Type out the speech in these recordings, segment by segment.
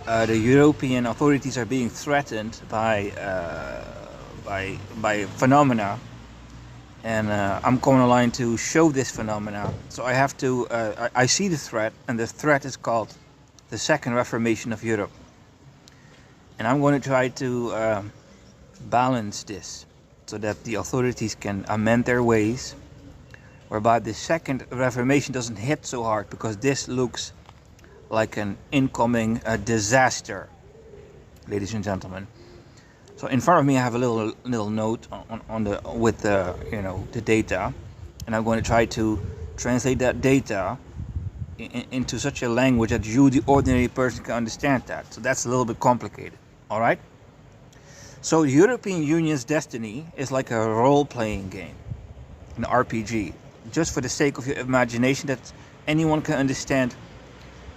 the European authorities are being threatened by phenomena, and I'm coming online to show this phenomena. So I have to. I see the threat, and the threat is called the Second Reformation of Europe, and I'm going to try to balance this so that the authorities can amend their ways, whereby the Second Reformation doesn't hit so hard, because this looks like an incoming disaster, ladies and gentlemen. So in front of me I have a little note on the with the the data, and I'm going to try to translate that data into such a language that you, the ordinary person, can understand that. So that's a little bit complicated. All right. So the European Union's destiny is like a role-playing game, an RPG, just for the sake of your imagination, that anyone can understand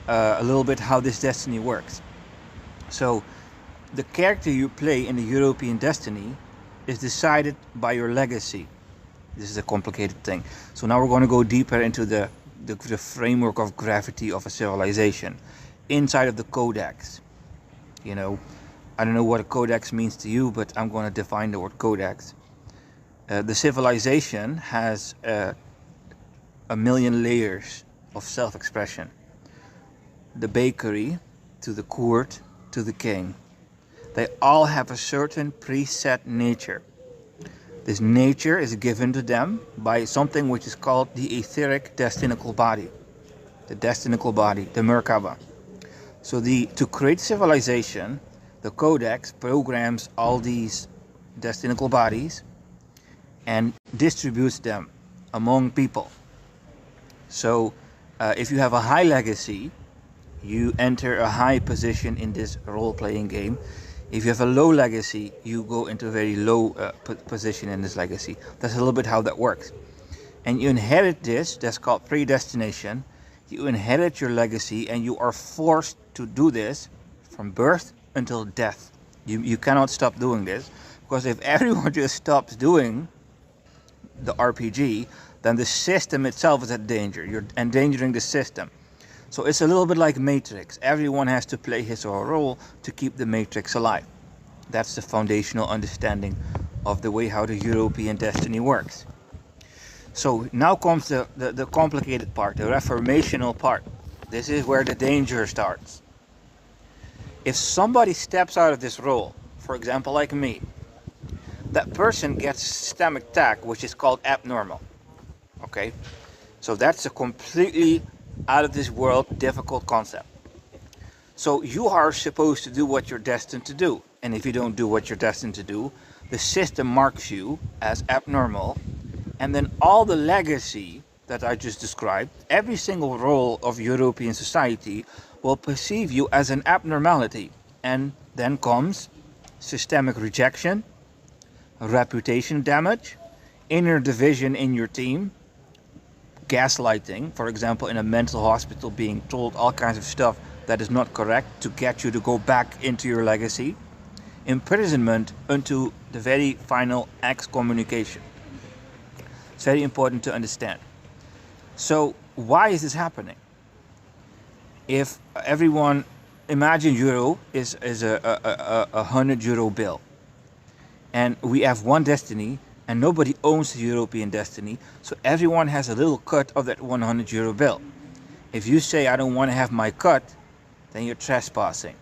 a little bit how this destiny works. So the character you play in the European destiny is decided by your legacy. This is a complicated thing. So now we're going to go deeper into the framework of gravity of a civilization inside of the codex. I don't know what a codex means to you, but I'm going to define the word codex. The civilization has a million layers of self-expression. The bakery to the court to the king. They all have a certain preset nature. This nature is given to them by something which is called the etheric destinical body. The destinical body, the Merkaba. So to create civilization, the codex programs all these destinical bodies and distributes them among people. So if you have a high legacy, you enter a high position in this role-playing game. If you have a low legacy, you go into a very low position in this legacy. That's a little bit how that works. And you inherit this, that's called predestination. You inherit your legacy, and you are forced to do this from birth until death. You cannot stop doing this, because if everyone just stops doing the RPG, then the system itself is at danger. You're endangering the system. So it's a little bit like Matrix. Everyone has to play his or her role to keep the Matrix alive. That's the foundational understanding of the way how the European destiny works. So now comes the complicated part, the reformational part. This is where the danger starts. If somebody steps out of this role, for example like me, that person gets systemic attack, which is called abnormal. Okay? So that's a completely out of this world difficult concept. So you are supposed to do what you're destined to do, and if you don't do what you're destined to do, the system marks you as abnormal, and then all the legacy that I just described, every single role of European society will perceive you as an abnormality, and then comes systemic rejection, reputation damage, inner division in your team, gaslighting, for example, in a mental hospital, being told all kinds of stuff that is not correct to get you to go back into your legacy, imprisonment unto the very final excommunication. It's very important to understand. So why is this happening? If everyone, imagine euro is a 100 euro bill, and we have one destiny, and nobody owns the European destiny, so everyone has a little cut of that 100 euro bill. If you say, I don't want to have my cut, then you're trespassing.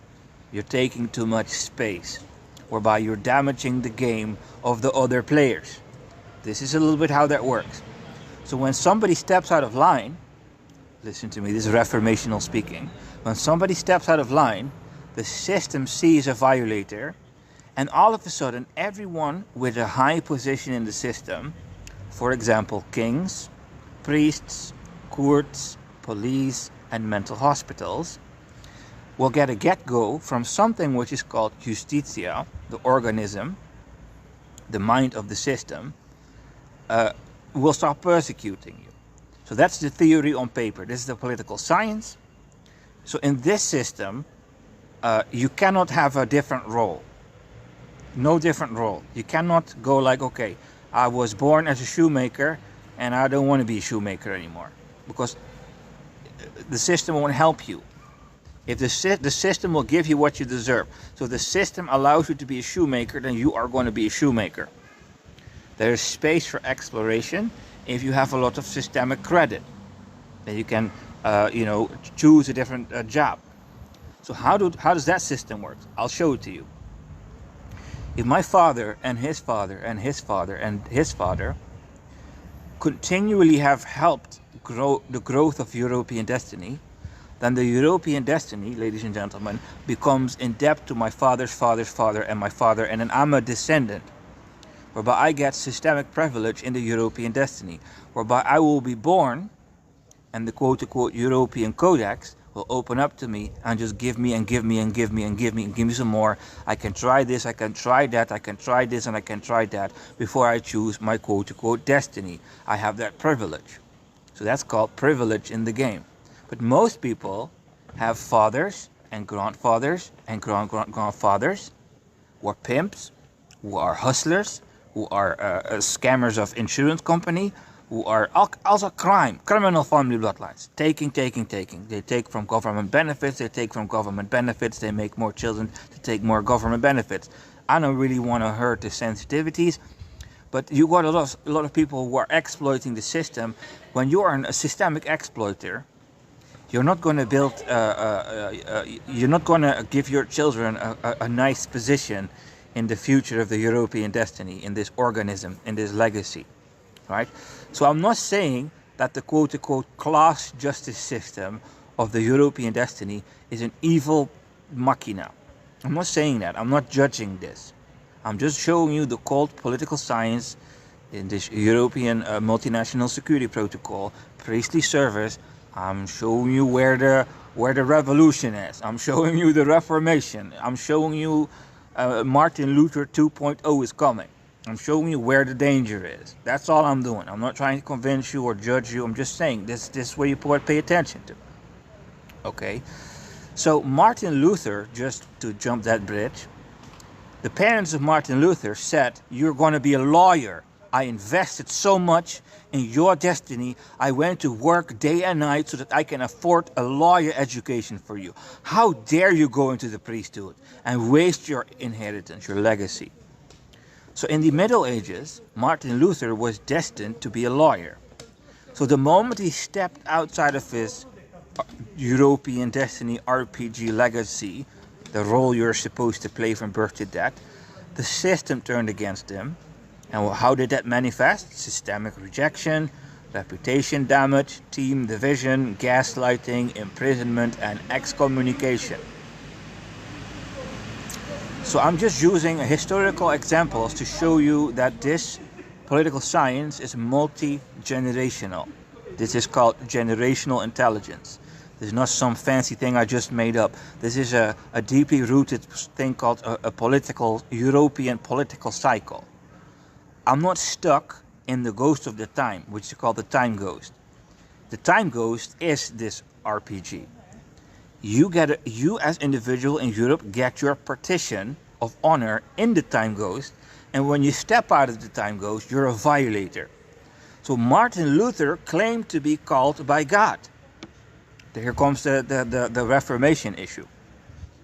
You're taking too much space, whereby you're damaging the game of the other players. This is a little bit how that works. So when somebody steps out of line, listen to me, this is reformational speaking. When somebody steps out of line, the system sees a violator, and all of a sudden, everyone with a high position in the system, for example, kings, priests, courts, police, and mental hospitals, will get a get-go from something which is called justitia, the organism, the mind of the system, will start persecuting you. So that's the theory on paper. This is the political science. So in this system, you cannot have a different role. No different role. You cannot go like, okay, I was born as a shoemaker and I don't want to be a shoemaker anymore, because the system won't help you. If the system will give you what you deserve. So if the system allows you to be a shoemaker, then you are going to be a shoemaker. There is space for exploration if you have a lot of systemic credit. Then you can, choose a different job. So how does that system work? I'll show it to you. If my father and his father and his father and his father continually have helped grow the growth of European destiny, then the European destiny, ladies and gentlemen, becomes in debt to my father's father's father and my father, and then I'm a descendant, whereby I get systemic privilege in the European destiny, whereby I will be born and the quote-unquote European Codex will open up to me and just give me and give me and give me and give me and give me some more. I can try this, I can try that, I can try this, and I can try that before I choose my quote-unquote destiny. I have that privilege. So that's called privilege in the game. But most people have fathers and grandfathers and grandfathers who are pimps, who are hustlers, who are scammers of insurance company, who are also criminal family bloodlines. Taking. They take from government benefits, they make more children to take more government benefits. I don't really want to hurt the sensitivities, but you got a lot of people who are exploiting the system. When you are a systemic exploiter, you're not going to build, you're not going to give your children a nice position in the future of the European destiny, in this organism, in this legacy. Right? So I'm not saying that the quote-unquote class justice system of the European destiny is an evil machina. I'm not saying that. I'm not judging this. I'm just showing you the cold political science in this European multinational security protocol, priestly service. I'm showing you where the revolution is. I'm showing you the Reformation. I'm showing you Martin Luther 2.0 is coming. I'm showing you where the danger is. That's all I'm doing. I'm not trying to convince you or judge you. I'm just saying this is where you pay attention to. Okay? So Martin Luther, just to jump that bridge, the parents of Martin Luther said, you're going to be a lawyer. I invested so much in your destiny. I went to work day and night so that I can afford a lawyer education for you. How dare you go into the priesthood and waste your inheritance, your legacy? So in the Middle Ages, Martin Luther was destined to be a lawyer. So the moment he stepped outside of his European destiny RPG legacy, the role you're supposed to play from birth to death, the system turned against him. And how did that manifest? Systemic rejection, reputation damage, team division, gaslighting, imprisonment, and excommunication. So I'm just using historical examples to show you that this political science is multi-generational. This is called generational intelligence. This is not some fancy thing I just made up. This is a deeply rooted thing called a European political cycle. I'm not stuck in the ghost of the time, which is called the time ghost. The time ghost is this RPG. You as individual in Europe get your partition of honor in the time ghost, and when you step out of the time ghost, you're a violator. So Martin Luther claimed to be called by God. Here comes the Reformation issue.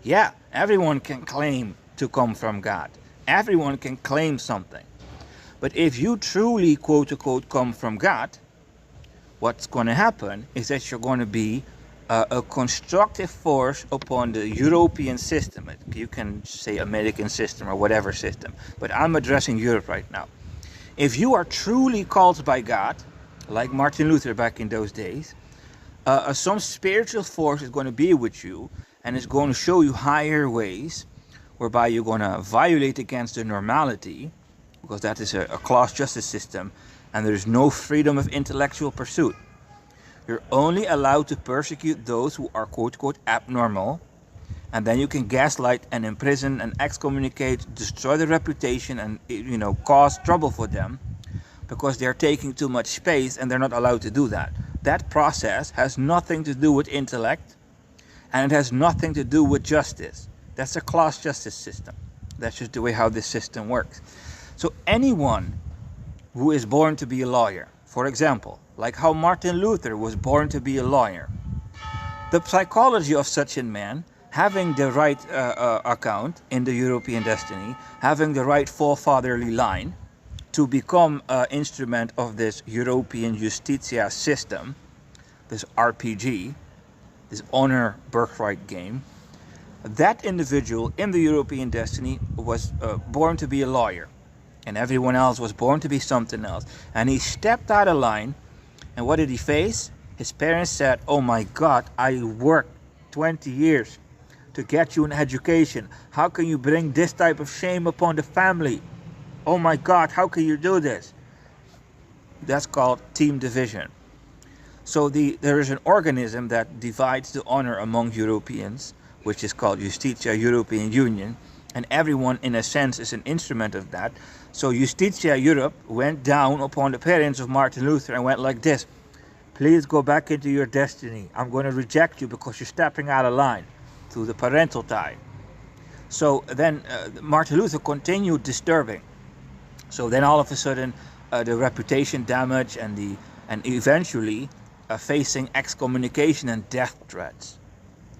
Yeah, everyone can claim to come from God. Everyone can claim something. But if you truly, quote-unquote, come from God, what's going to happen is that you're going to be a constructive force upon the European system. You can say American system or whatever system, but I'm addressing Europe right now. If you are truly called by God, like Martin Luther back in those days, some spiritual force is going to be with you and is going to show you higher ways whereby you're going to violate against the normality, because that is a class justice system, and there is no freedom of intellectual pursuit. You're only allowed to persecute those who are quote-unquote abnormal, and then you can gaslight and imprison and excommunicate, destroy the reputation, and cause trouble for them because they're taking too much space and they're not allowed to do that. That process has nothing to do with intellect, and it has nothing to do with justice. That's a class justice system. That's just the way how this system works. So anyone who is born to be a lawyer, for example, like how Martin Luther was born to be a lawyer, The psychology of such a man, having the right account in the European destiny, having the right forefatherly line to become an instrument of this European Justitia system, this RPG, this honor birthright game, that individual in the European destiny was born to be a lawyer, and everyone else was born to be something else. And he stepped out of line, and what did he face? His parents said, "Oh my God, I worked 20 years to get you an education. How can you bring this type of shame upon the family? Oh my God, how can you do this?" That's called team division. So there is an organism that divides the honor among Europeans, which is called Justitia European Union, and everyone in a sense is an instrument of that. So Justitia Europe went down upon the parents of Martin Luther and went like this: "Please go back into your destiny. I'm going to reject you because you're stepping out of line," through the parental tie. So then Martin Luther continued disturbing. So then all of a sudden the reputation damage and eventually facing excommunication and death threats.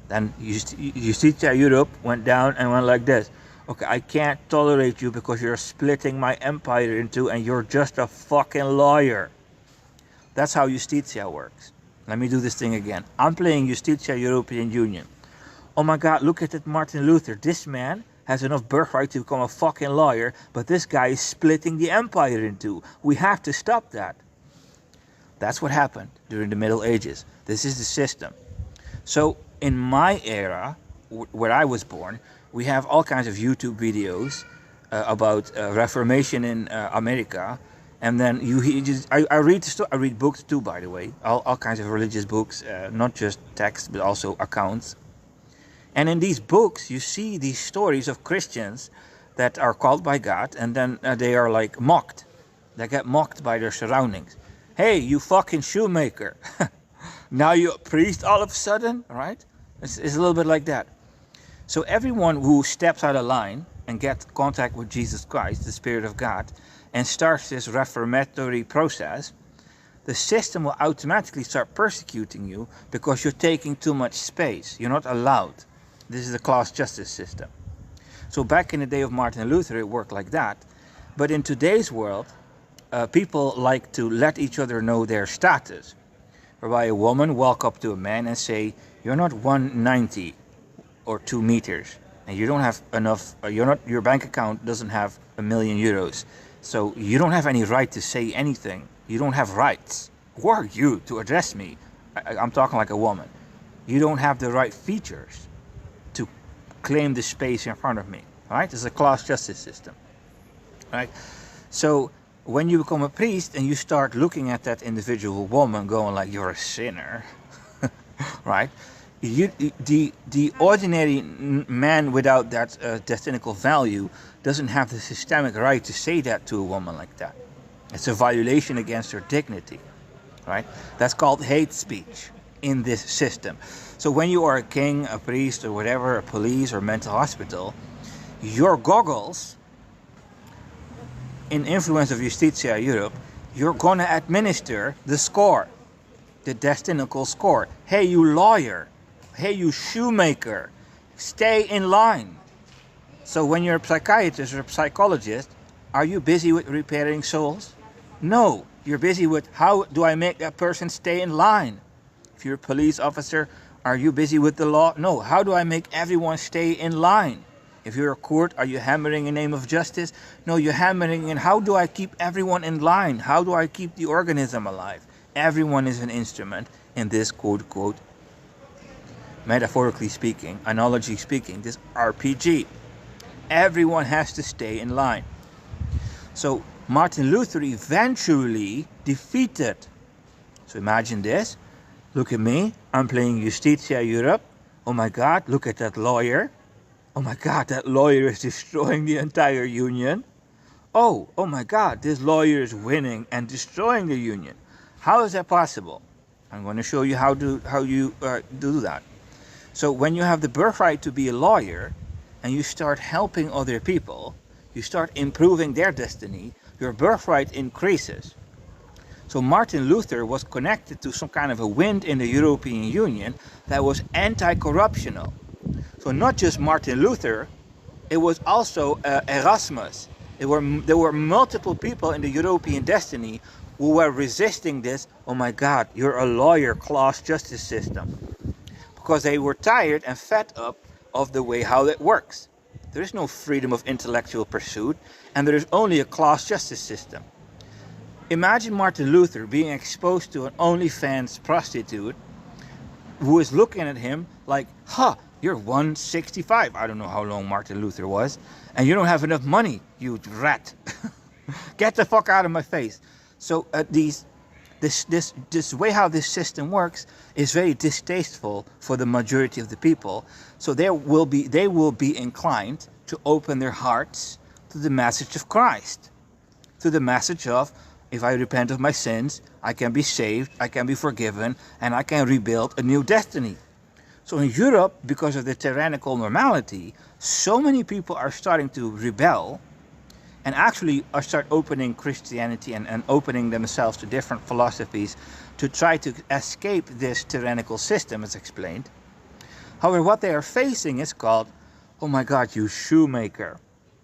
Then Justitia Europe went down and went like this: "Okay, I can't tolerate you because you're splitting my empire in two and you're just a fucking lawyer." That's how Justitia works. Let me do this thing again. I'm playing Justitia European Union. Oh my God, look at that Martin Luther. This man has enough birthright to become a fucking lawyer, but this guy is splitting the empire in two. We have to stop that. That's what happened during the Middle Ages. This is the system. So in my era, where I was born, we have all kinds of YouTube videos about Reformation in America. And then I read books too, by the way, all kinds of religious books, not just text, but also accounts. And in these books, you see these stories of Christians that are called by God, and then they are like mocked. They get mocked by their surroundings. "Hey, you fucking shoemaker. Now you're a priest all of a sudden," right? It's a little bit like that. So everyone who steps out of line and gets contact with Jesus Christ, the Spirit of God, and starts this reformatory process, the system will automatically start persecuting you because you're taking too much space. You're not allowed. This is a class justice system. So back in the day of Martin Luther, it worked like that. But in today's world, people like to let each other know their status, whereby a woman walk up to a man and say, "You're not 190 or 2 meters, and you don't have enough, your bank account doesn't have €1,000,000. So you don't have any right to say anything. You don't have rights. Who are you to address me?" I'm talking like a woman. "You don't have the right features to claim the space in front of me." Right? It's a class justice system. Right? So when you become a priest and you start looking at that individual woman going like, "You're a sinner," right? The ordinary man without that destinical value doesn't have the systemic right to say that to a woman like that. It's a violation against her dignity, right? That's called hate speech in this system. So when you are a king, a priest, or whatever, a police or mental hospital, your goggles, in influence of Justitia Europe, you're going to administer the score, the destinical score. "Hey, you lawyer. Hey, you shoemaker. Stay in line." So when you're a psychiatrist or a psychologist, are you busy with repairing souls? No, you're busy with how do I make that person stay in line. If you're a police officer, are you busy with the law? No, how do I make everyone stay in line? If you're a court, are you hammering in the name of justice? No, you're hammering in how do I keep everyone in line? How do I keep the organism alive? Everyone is an instrument in this quote, metaphorically speaking, analogy speaking, this RPG. Everyone has to stay in line. So Martin Luther eventually defeated. So imagine this. Look at me. I'm playing Justitia Europe. Oh my God, look at that lawyer. Oh my God, that lawyer is destroying the entire union. Oh my God, this lawyer is winning and destroying the union. How is that possible? I'm going to show you how you do that. So when you have the birthright to be a lawyer and you start helping other people, you start improving their destiny, your birthright increases. So Martin Luther was connected to some kind of a wind in the European Union that was anti-corruptional. So not just Martin Luther, it was also Erasmus. There were multiple people in the European destiny who were resisting this. Oh my God, you're a lawyer class justice system. Because they were tired and fed up of the way how it works. There is no freedom of intellectual pursuit, and there is only a class justice system. Imagine Martin Luther being exposed to an OnlyFans prostitute who is looking at him like, huh, you're 165. I don't know how long Martin Luther was. And you don't have enough money, you rat. Get the fuck out of my face. So this way how this system works is very distasteful for the majority of the people. So they will be inclined to open their hearts to the message of Christ. To the message of, if I repent of my sins, I can be saved, I can be forgiven, and I can rebuild a new destiny. So in Europe, because of the tyrannical normality, so many people are starting to rebel and actually are start opening Christianity and opening themselves to different philosophies to try to escape this tyrannical system, as explained. However, what they are facing is called, oh my God, you shoemaker.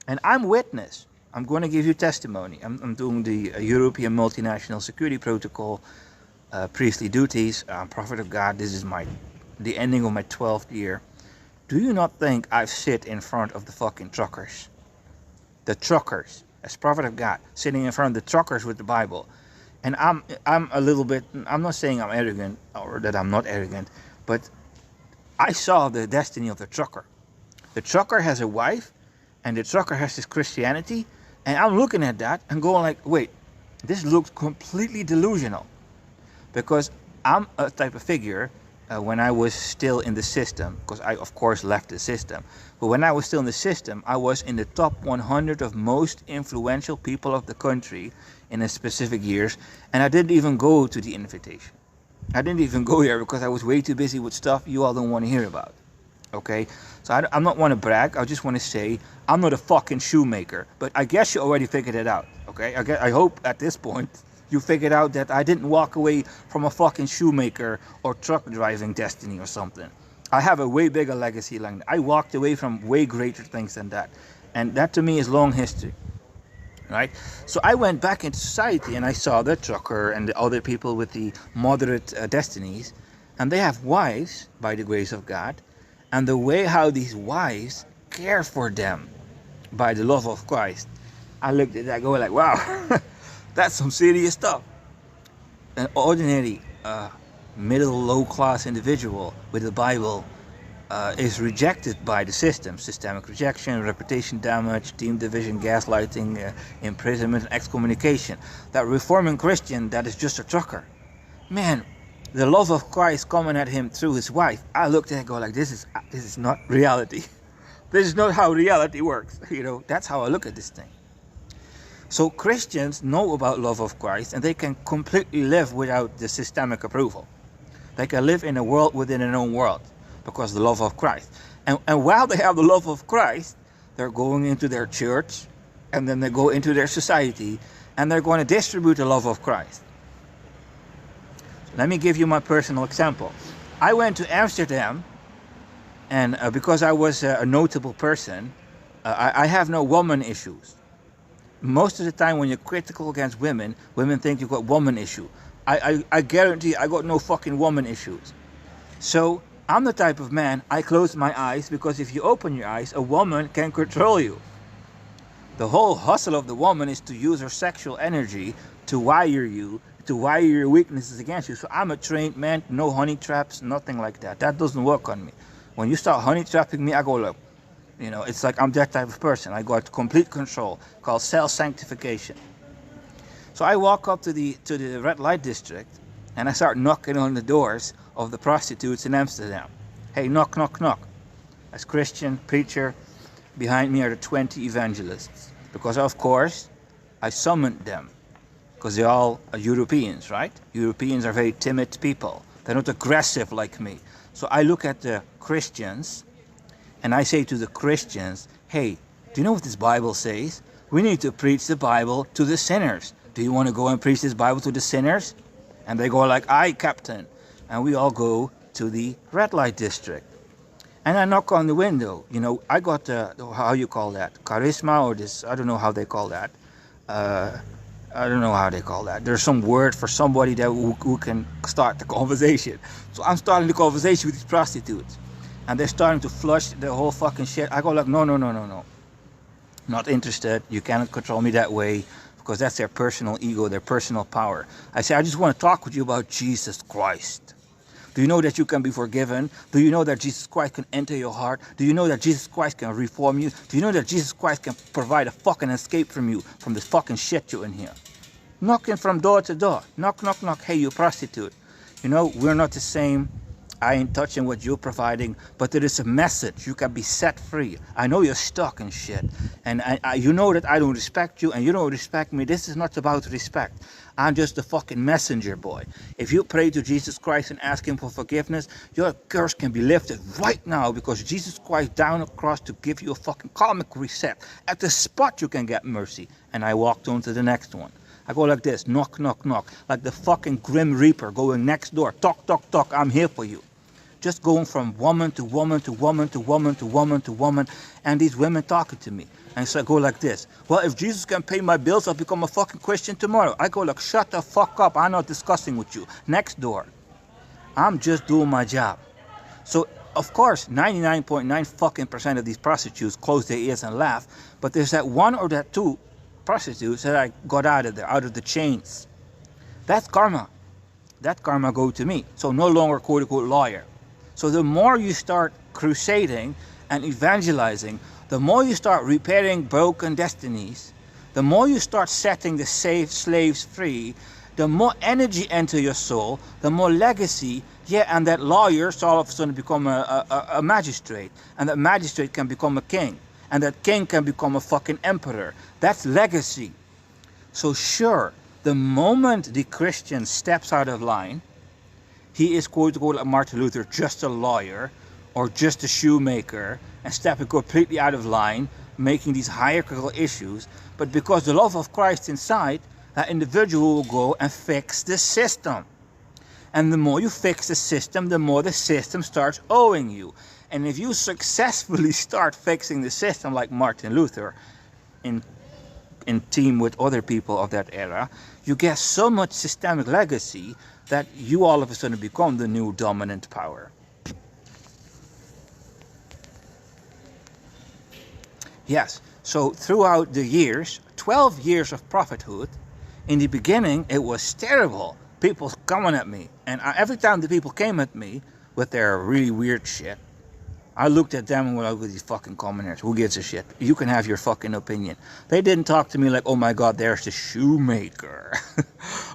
And I'm witness. I'm going to give you testimony. I'm doing the European Multinational Security Protocol priestly duties. Prophet of God, this is the ending of my 12th year. Do you not think I've sit in front of the fucking truckers? The truckers, as prophet of God, sitting in front of the truckers with the Bible. And I'm a little bit, I'm not saying I'm arrogant or that I'm not arrogant, but I saw the destiny of the trucker. The trucker has a wife, and the trucker has his Christianity, and I'm looking at that and going like, wait, this looks completely delusional. Because I'm a type of figure, when I was still in the system, because I of course left the system, but when I was still in the system, I was in the top 100 of most influential people of the country in a specific years, and I didn't even go to the invitation. I didn't even go there because I was way too busy with stuff you all don't want to hear about. Okay, so I'm not want to brag. I just want to say I'm not a fucking shoemaker, but I guess you already figured it out. Okay, I hope at this point you figured out that I didn't walk away from a fucking shoemaker or truck driving destiny or something. I have a way bigger legacy like that. I walked away from way greater things than that, and that to me is long history. Right? So I went back into society and I saw the trucker and the other people with the moderate destinies, and they have wives by the grace of God. And the way how these wives care for them by the love of Christ, I looked at that going like, wow, that's some serious stuff. An ordinary middle low class individual with the Bible is rejected by the system. Systemic rejection, reputation damage, team division, gaslighting, imprisonment, and excommunication. That reforming Christian that is just a trucker. Man, the love of Christ coming at him through his wife. I looked at it and go like, this is not reality. This is not how reality works. You know, that's how I look at this thing. So Christians know about love of Christ, and they can completely live without the systemic approval. They can live in a world within their own world because of the love of Christ. And while they have the love of Christ, they're going into their church, and then they go into their society, and they're going to distribute the love of Christ. Let me give you my personal example. I went to Amsterdam, and because I was a notable person, I have no woman issues. Most of the time when you're critical against women, women think you've got woman issue. I guarantee I got no fucking woman issues. So I'm the type of man, I close my eyes, because if you open your eyes, a woman can control you. The whole hustle of the woman is to use her sexual energy to wire you, to wire your weaknesses against you. So I'm a trained man, no honey traps, nothing like that. That doesn't work on me. When you start honey trapping me, I go like, you know, it's like I'm that type of person. I got complete control, called self-sanctification. So I walk up to the red light district, and I start knocking on the doors of the prostitutes in Amsterdam. Hey, knock, knock, knock. As Christian preacher, behind me are the 20 evangelists. Because of course, I summoned them. Because they're all Europeans, right? Europeans are very timid people. They're not aggressive like me. So I look at the Christians, and I say to the Christians, hey, do you know what this Bible says? We need to preach the Bible to the sinners, Do you want to go and preach this Bible to the sinners? And they go like, aye, Captain. And we all go to the red light district. And I knock on the window. You know, I got, how you call that? Charisma or this, I don't know how they call that. I don't know how they call that. There's some word for somebody that who can start the conversation. So I'm starting the conversation with these prostitutes. And they're starting to flush the whole fucking shit. I go like, no. Not interested. You cannot control me that way. Because that's their personal ego, their personal power. I say, I just want to talk with you about Jesus Christ. Do you know that you can be forgiven? Do you know that Jesus Christ can enter your heart? Do you know that Jesus Christ can reform you? Do you know that Jesus Christ can provide a fucking escape from you, from this fucking shit you're in here? Knocking from door to door. Knock, knock, knock. Hey, you prostitute. You know, we're not the same. I ain't touching what you're providing, but there is a message. You can be set free. I know you're stuck in shit. And you know that I don't respect you and you don't respect me. This is not about respect. I'm just a fucking messenger boy. If you pray to Jesus Christ and ask him for forgiveness, your curse can be lifted right now because Jesus Christ down a cross to give you a fucking karmic reset. At the spot you can get mercy. And I walked on to the next one. I go like this, knock, knock, knock, like the fucking Grim Reaper going next door. Talk, talk, talk, I'm here for you. Just going from woman to woman to woman to woman to woman to woman, and these women talking to me. And so I go like this, well, if Jesus can pay my bills, I'll become a fucking Christian tomorrow. I go like, shut the fuck up, I'm not discussing with you. Next door. I'm just doing my job. So, of course, 99.9 fucking percent of these prostitutes close their ears and laugh, but there's that one or that two prostitutes that I got out of there, out of the chains. That's karma. That karma go to me. So no longer quote-unquote lawyer. So the more you start crusading and evangelizing, the more you start repairing broken destinies, the more you start setting the slaves free, the more energy enter your soul, the more legacy, and that lawyer all of a sudden become a magistrate, and that magistrate can become a king. And that king can become a fucking emperor. That's legacy. So sure, the moment the Christian steps out of line, he is quote-unquote like Martin Luther, just a lawyer or just a shoemaker and stepping completely out of line, making these hierarchical issues. But because the love of Christ inside, that individual will go and fix the system. And the more you fix the system starts owing you. And if you successfully start fixing the system like Martin Luther in team with other people of that era, you get so much systemic legacy that you all of a sudden become the new dominant power. Yes, so throughout the years, 12 years of prophethood, in the beginning it was terrible. People coming at me. And every time the people came at me with their really weird shit, I looked at them and went, look at these fucking commoners. Who gives a shit? You can have your fucking opinion. They didn't talk to me like, oh my God, there's the shoemaker.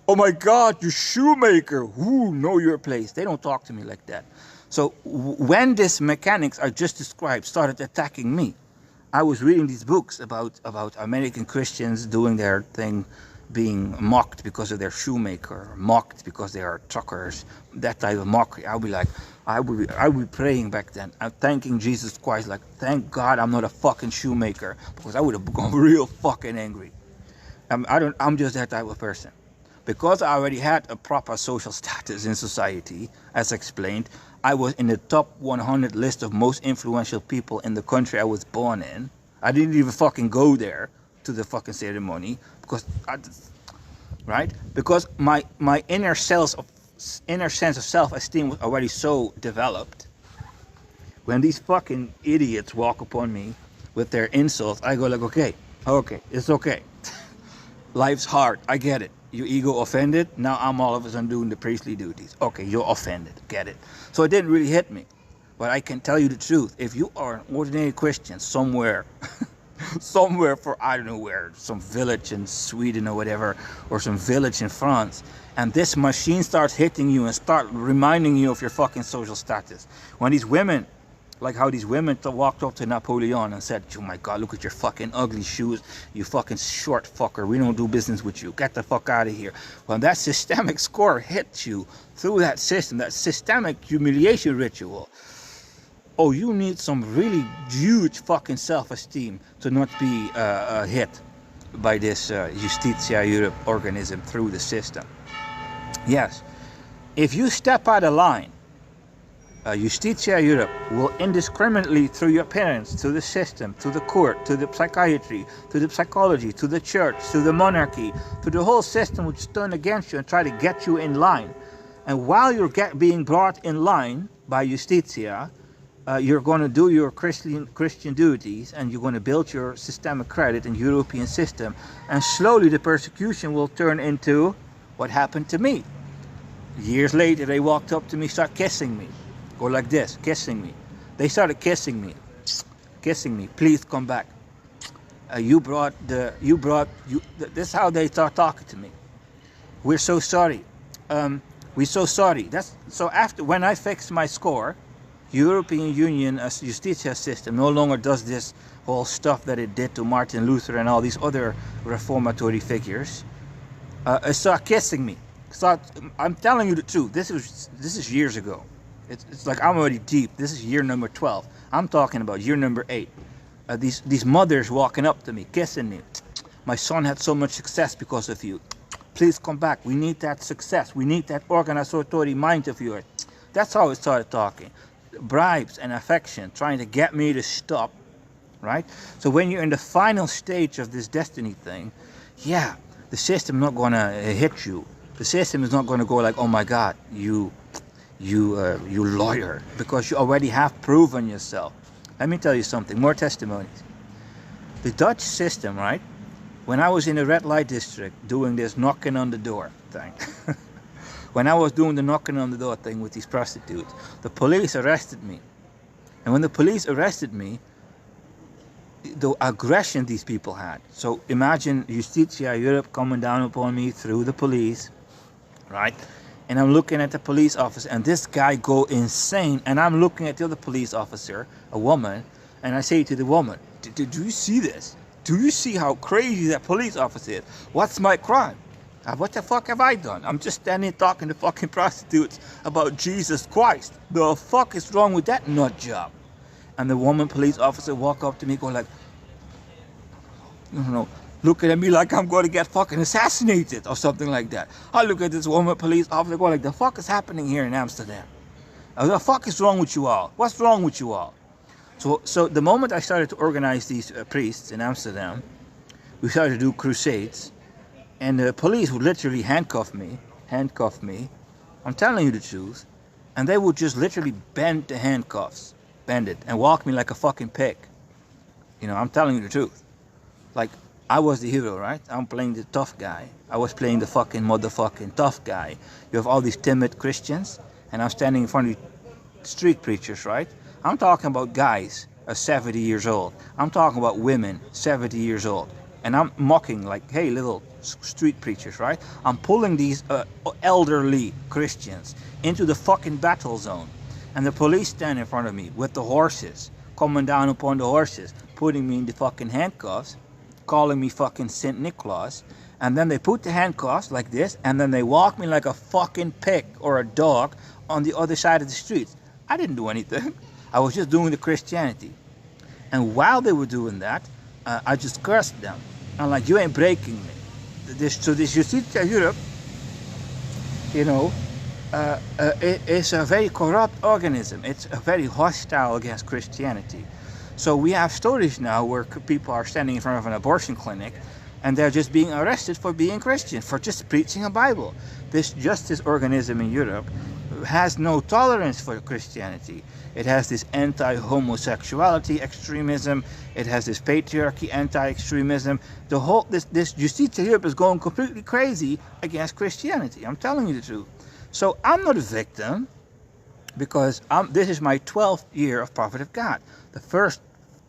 Oh my God, you shoemaker. Who know your place? They don't talk to me like that. So when these mechanics I just described started attacking me, I was reading these books about American Christians doing their thing, being mocked because of their shoemaker, mocked because they are truckers, that type of mockery. I'll be like, I would be praying back then. I'm thanking Jesus Christ, like, thank God I'm not a fucking shoemaker, because I would have become real fucking angry. I'm just that type of person. Because I already had a proper social status in society, as explained, I was in the top 100 list of most influential people in the country I was born in. I didn't even fucking go there to the fucking ceremony, because because my inner sense of self-esteem was already so developed. When these fucking idiots walk upon me with their insults, I go like, okay, it's okay. Life's hard, I get it. Your ego offended, now I'm all of a sudden doing the priestly duties. Okay, you're offended, get it. So it didn't really hit me. But I can tell you the truth, if you are an ordinary Christian somewhere, somewhere for I don't know where, some village in Sweden or whatever, or some village in France, and this machine starts hitting you and start reminding you of your fucking social status. When these women, like how these women walked up to Napoleon and said, oh my God, look at your fucking ugly shoes, you fucking short fucker, we don't do business with you, get the fuck out of here. When that systemic score hits you through that system, that systemic humiliation ritual, oh, you need some really huge fucking self-esteem to not be hit. by this Justitia Europe organism through the system. Yes, if you step out of line, Justitia Europe will indiscriminately, through your parents, to the system, to the court, to the psychiatry, to the psychology, to the church, to the monarchy, to the whole system, which turn against you and try to get you in line. And while you're being brought in line by Justitia, you're going to do your Christian duties, and you're going to build your systemic credit and European system, and slowly the persecution will turn into what happened to me. Years later, they walked up to me, start kissing me, go like this, kissing me. They started kissing me, please come back. This is how they start talking to me. We're so sorry. We're so sorry. So after, when I fixed my score, European Union Justitia system no longer does this whole stuff that it did to Martin Luther and all these other reformatory figures. It started kissing me. I'm telling you the truth. This is years ago. It's like I'm already deep. This is year number 12. I'm talking about year number 8. These mothers walking up to me, kissing me. My son had so much success because of you. Please come back. We need that success. We need that organizatory mind of yours. That's how it started talking. Bribes and affection, trying to get me to stop, right? So when you're in the final stage of this destiny thing, yeah, the system is not going to hit you. The system is not going to go like, oh my God, you lawyer, because you already have proven yourself. Let me tell you something, more testimonies. The Dutch system, right? When I was in the red light district doing this knocking on the door thing, when I was doing the knocking on the door thing with these prostitutes, the police arrested me. And when the police arrested me, the aggression these people had. So imagine Justitia Europe coming down upon me through the police, right? And I'm looking at the police officer, and this guy go insane. And I'm looking at the other police officer, a woman, and I say to the woman, do you see this? Do you see how crazy that police officer is? What's my crime? What the fuck have I done? I'm just standing talking to fucking prostitutes about Jesus Christ. The fuck is wrong with that nut job? And the woman police officer walk up to me, go like, looking at me like I'm going to get fucking assassinated or something like that. I look at this woman police officer, go like, the fuck is happening here in Amsterdam? The fuck is wrong with you all? What's wrong with you all? So the moment I started to organize these priests in Amsterdam, we started to do crusades. And the police would literally handcuff me. I'm telling you the truth. And they would just literally bend the handcuffs, bend it, and walk me like a fucking pig. I'm telling you the truth. Like, I was the hero, right? I'm playing the tough guy. I was playing the fucking motherfucking tough guy. You have all these timid Christians, and I'm standing in front of street preachers, right? I'm talking about guys 70 years old. I'm talking about women 70 years old. And I'm mocking like, hey, little street preachers, right? I'm pulling these elderly Christians into the fucking battle zone. And the police stand in front of me with the horses, coming down upon the horses, putting me in the fucking handcuffs, calling me fucking St. Nicholas. And then they put the handcuffs like this, and then they walk me like a fucking pig or a dog on the other side of the street. I didn't do anything. I was just doing the Christianity. And while they were doing that, I just cursed them. I'm like, you ain't breaking me. This Justitia Europe, it is a very corrupt organism. It's very hostile against Christianity. So we have stories now where people are standing in front of an abortion clinic and they're just being arrested for being Christian, for just preaching a Bible. This justice organism in Europe has no tolerance for Christianity. It has this anti-homosexuality extremism. It has this patriarchy anti-extremism. This Justitia Europe is going completely crazy against Christianity. I'm telling you the truth. So I'm not a victim, because this is my 12th year of Prophet of God. The first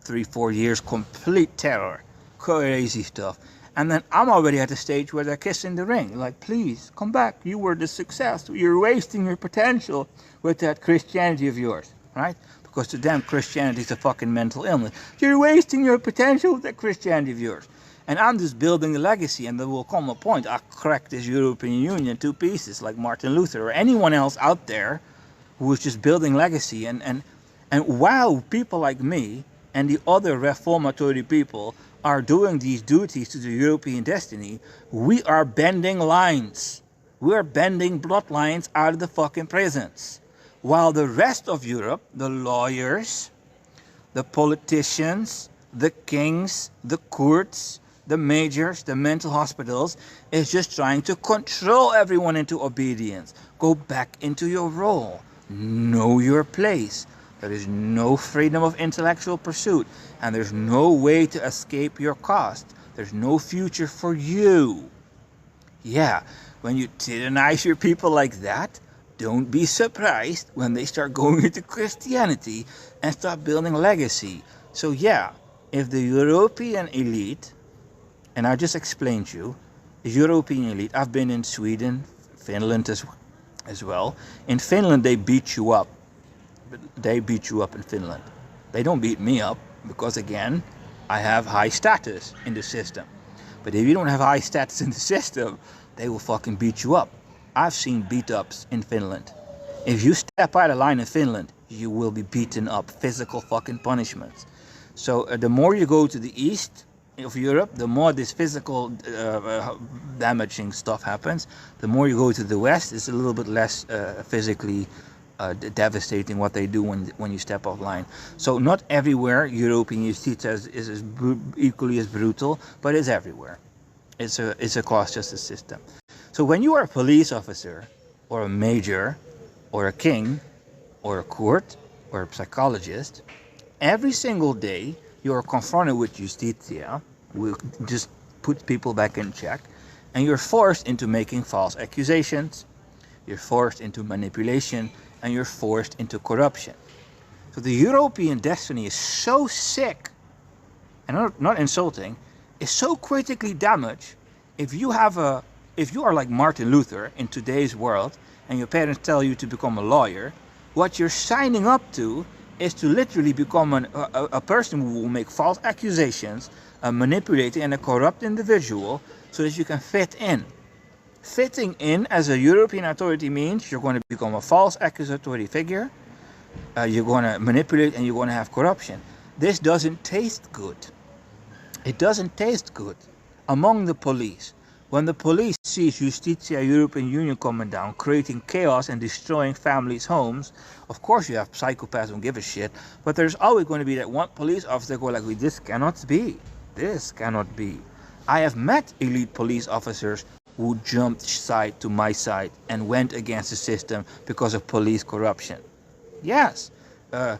3-4 years, complete terror, crazy stuff. And then I'm already at the stage where they're kissing the ring. Like, please, come back. You were the success. You're wasting your potential with that Christianity of yours, right? Because to them, Christianity is a fucking mental illness. You're wasting your potential with that Christianity of yours. And I'm just building a legacy, and there will come a point I'll crack this European Union to pieces, like Martin Luther or anyone else out there who is just building legacy. And while people like me and the other reformatory people are doing these duties to the European destiny, we are bending lines. We are bending bloodlines out of the fucking prisons. While the rest of Europe, the lawyers, the politicians, the kings, the courts, the majors, the mental hospitals, is just trying to control everyone into obedience. Go back into your role. Know your place. There is no freedom of intellectual pursuit, and there's no way to escape your cost. There's no future for you. Yeah, when you tyrannize your people like that, don't be surprised when they start going into Christianity and start building legacy. So yeah, if the European elite, and I just explained to you, the European elite, I've been in Sweden, Finland as well. In Finland, they beat you up. They beat you up in Finland. They don't beat me up because, again, I have high status in the system. But if you don't have high status in the system, they will fucking beat you up. I've seen beat-ups in Finland. If you step out of line in Finland, you will be beaten up. Physical fucking punishments. So the more you go to the east of Europe, the more this physical damaging stuff happens. The more you go to the west, it's a little bit less physically devastating what they do when you step off line. So not everywhere European justice is equally as brutal, but it's everywhere. It's a class justice system. So when you are a police officer, or a major, or a king, or a court, or a psychologist, every single day you are confronted with justitia, will just put people back in check, and you're forced into making false accusations, you're forced into manipulation, and you're forced into corruption. So the European destiny is so sick, and not insulting, is so critically damaged. If you are like Martin Luther in today's world, and your parents tell you to become a lawyer, what you're signing up to is to literally become a person who will make false accusations, a manipulating and a corrupt individual, so that you can fit in. Fitting in as a European authority means you're going to become a false accusatory figure, you're going to manipulate, and you're going to have corruption. This doesn't taste good. It doesn't taste good among the police. When the police sees Justitia European Union coming down, creating chaos and destroying families' homes, of course you have psychopaths who don't give a shit, but there's always going to be that one police officer go like, this cannot be. This cannot be. I have met elite police officers who jumped side to my side and went against the system because of police corruption. Yes, the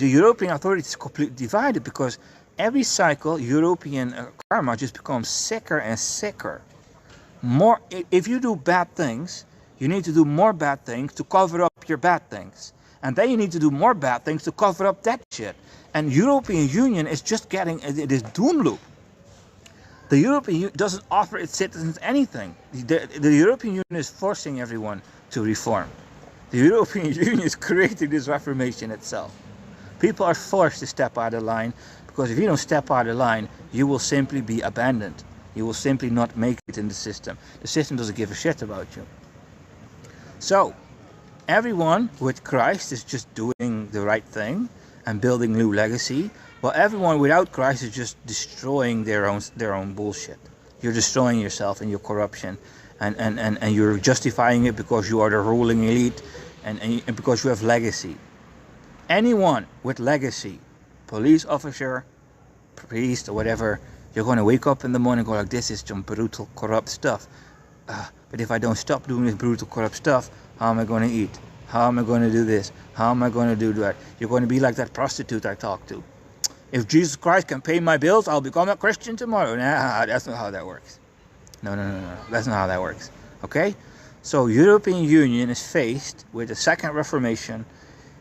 European authorities is completely divided because every cycle European karma just becomes sicker and sicker. More, if you do bad things, you need to do more bad things to cover up your bad things, and then you need to do more bad things to cover up that shit. And European Union is just getting this doom loop. The European Union doesn't offer its citizens anything. The European Union is forcing everyone to reform. The European Union is creating this reformation itself. People are forced to step out of line, because if you don't step out of line, you will simply be abandoned. You will simply not make it in the system. The system doesn't give a shit about you. So, everyone with Christ is just doing the right thing and building new legacy, while everyone without Christ is just destroying their own bullshit. You're destroying yourself and your corruption, and you're justifying it because you are the ruling elite and because you have legacy. Anyone with legacy, police officer, priest, or whatever, you're going to wake up in the morning and go like, this is some brutal, corrupt stuff. But if I don't stop doing this brutal, corrupt stuff, how am I going to eat? How am I going to do this? How am I going to do that? You're going to be like that prostitute I talked to. If Jesus Christ can pay my bills, I'll become a Christian tomorrow. Nah, that's not how that works. No. That's not how that works. Okay? So European Union is faced with a second Reformation,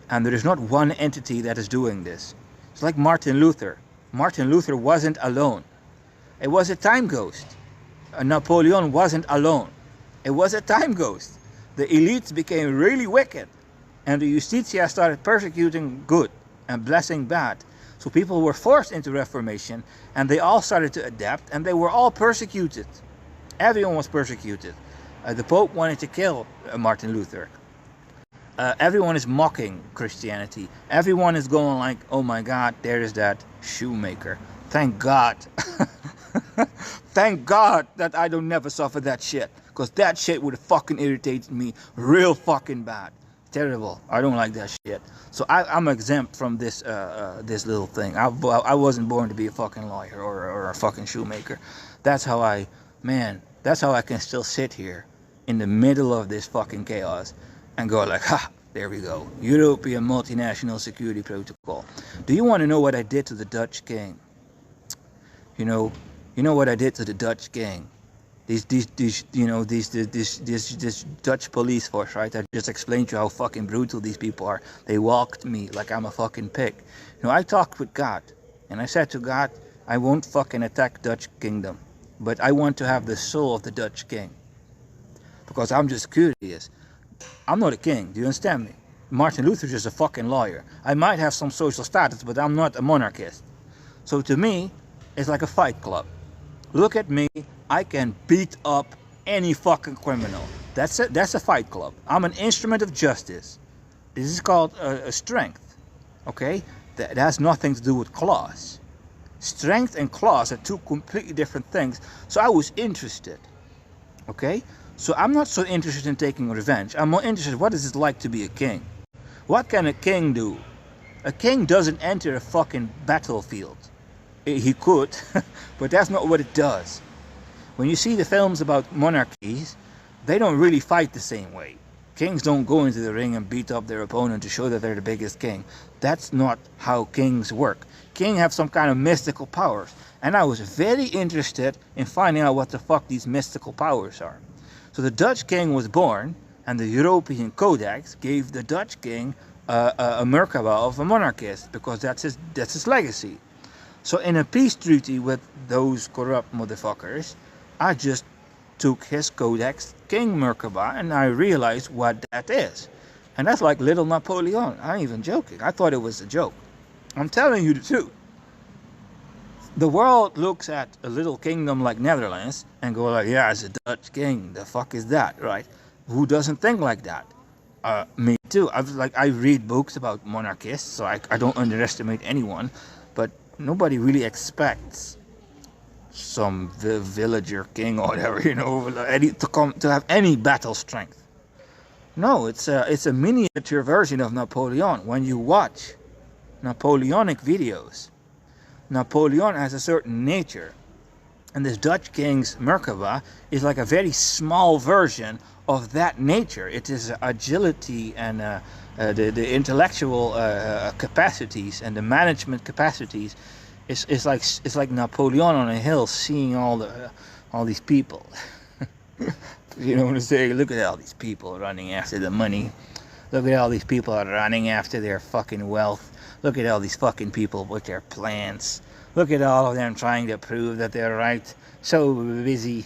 and there is not one entity that is doing this. It's like Martin Luther. Martin Luther wasn't alone. It was a time ghost. Napoleon wasn't alone. It was a time ghost. The elites became really wicked, and the Justitia started persecuting good and blessing bad. So people were forced into Reformation, and they all started to adapt, and they were all persecuted. Everyone was persecuted. The Pope wanted to kill Martin Luther. Everyone is mocking Christianity. Everyone is going like, oh my God, there is that shoemaker. Thank God. Thank God that I don't never suffer that shit. Because that shit would have fucking irritated me real fucking bad. Terrible. I don't like that shit. So I'm exempt from this this little thing. I wasn't born to be a fucking lawyer or a fucking shoemaker. That's how that's how I can still sit here in the middle of this fucking chaos and go like, ha, there we go. European multinational security protocol. Do you want to know what I did to the Dutch king? You know what I did to the Dutch king? This Dutch police force, right? I just explained to you how fucking brutal these people are. They walked me like I'm a fucking pig. I talked with God, and I said to God, I won't fucking attack Dutch kingdom, but I want to have the soul of the Dutch king, because I'm just curious. I'm not a king. Do you understand me? Martin Luther's just a fucking lawyer. I might have some social status, but I'm not a monarchist. So to me, it's like a fight club. Look at me. I can beat up any fucking criminal. That's a fight club. I'm an instrument of justice. This is called a strength. Okay? That has nothing to do with claws. Strength and claws are two completely different things. So I was interested. Okay? So I'm not so interested in taking revenge. I'm more interested in what is it like to be a king. What can a king do? A king doesn't enter a fucking battlefield. He could, but that's not what it does. When you see the films about monarchies, they don't really fight the same way. Kings don't go into the ring and beat up their opponent to show that they're the biggest king. That's not how kings work. Kings have some kind of mystical powers. And I was very interested in finding out what the fuck these mystical powers are. So the Dutch king was born, and the European Codex gave the Dutch king a Merkaba of a monarchist, because that's his legacy. So in a peace treaty with those corrupt motherfuckers, I just took his Codex King Merkaba and I realized what that is. And that's like little Napoleon. I ain't even joking. I thought it was a joke. I'm telling you the truth. The world looks at a little kingdom like Netherlands and go like, yeah, it's a Dutch king. The fuck is that, right? Who doesn't think like that? Me too. I read books about monarchists, so I don't underestimate anyone. But nobody really expects some villager king or whatever, to have any battle strength. No, it's a miniature version of Napoleon. When you watch Napoleonic videos, Napoleon has a certain nature, and this Dutch king's Merkaba is like a very small version of that nature. It is agility and the intellectual capacities and the management capacities. It's like Napoleon on a hill seeing all these people. You know what I'm saying? Look at all these people running after the money. Look at all these people running after their fucking wealth. Look at all these fucking people with their plans. Look at all of them trying to prove that they're right. So busy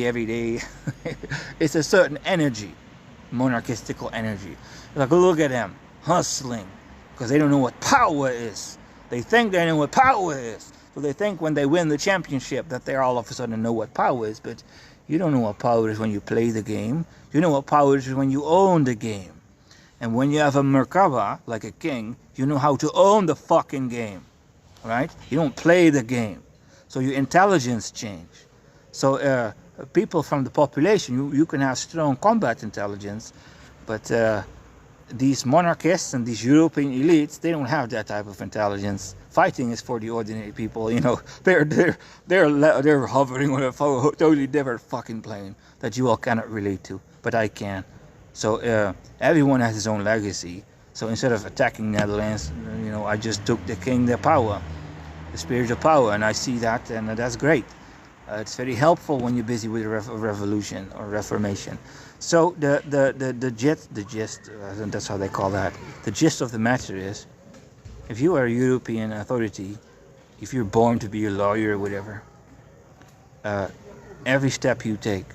every day. It's a certain energy, monarchistical energy. Like, look at them hustling because they don't know what power is. They think they know what power is. So they think when they win the championship that they all of a sudden know what power is. But you don't know what power is when you play the game. You know what power is when you own the game. And when you have a Merkaba, like a king, you know how to own the fucking game. Right? You don't play the game. So your intelligence change. So people from the population, you can have strong combat intelligence, but these monarchists and these European elites, they don't have that type of intelligence. Fighting is for the ordinary people, They're hovering on a totally different fucking plane that you all cannot relate to, but I can. So everyone has his own legacy. So instead of attacking Netherlands, I just took the king, the power, the spirit of power, and I see that, and that's great. It's very helpful when you're busy with a revolution or reformation. So the gist, that's how they call that. The gist of the matter is, if you are a European authority, if you're born to be a lawyer or whatever, every step you take,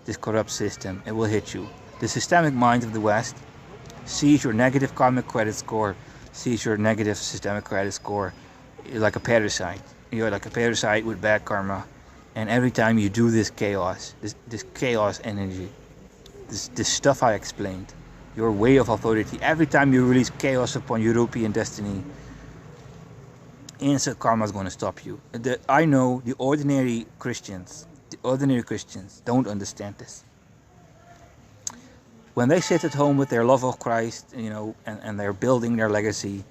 this corrupt system, it will hit you. The systemic mind of the West sees your negative karmic credit score, sees your negative systemic credit score like a parasite. You're like a parasite with bad karma, And every time you do this chaos, this chaos energy, this stuff I explained, your way of authority, every time you release chaos upon European destiny, instant karma is going to stop you. I know the ordinary Christians don't understand this. When they sit at home with their love of Christ, and they're building their legacy,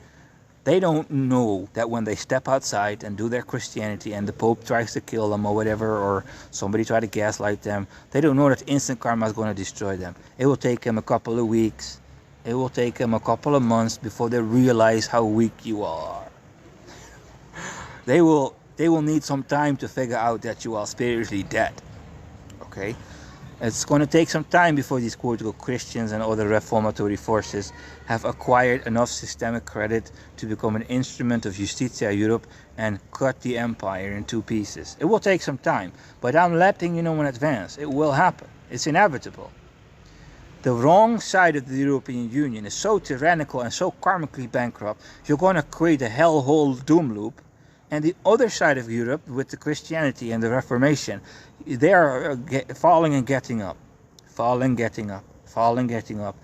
they don't know that when they step outside and do their Christianity and the Pope tries to kill them or whatever, or somebody try to gaslight them, they don't know that instant karma is going to destroy them. It will take them a couple of weeks. It will take them a couple of months before they realize how weak you are. They will need some time to figure out that you are spiritually dead. Okay? It's going to take some time before these quote-unquote Christians and other reformatory forces have acquired enough systemic credit to become an instrument of Justitia Europe and cut the empire in two pieces. It will take some time, but I'm letting you know in advance. It will happen. It's inevitable. The wrong side of the European Union is so tyrannical and so karmically bankrupt, you're going to create a hellhole doom loop. And the other side of Europe, with the Christianity and the Reformation, they are falling and getting up, falling, getting up, falling, getting up,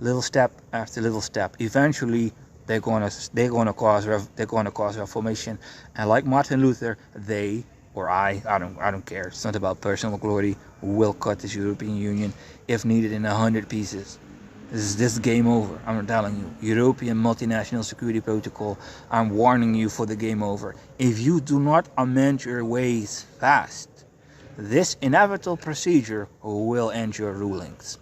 little step after little step. Eventually, they're going to cause Reformation. And like Martin Luther, they or I don't care. It's not about personal glory. Will cut this European Union, if needed, in 100 pieces. This is game over. I'm telling you. European Multinational Security Protocol. I'm warning you for the game over. If you do not amend your ways fast, this inevitable procedure will end your rulings.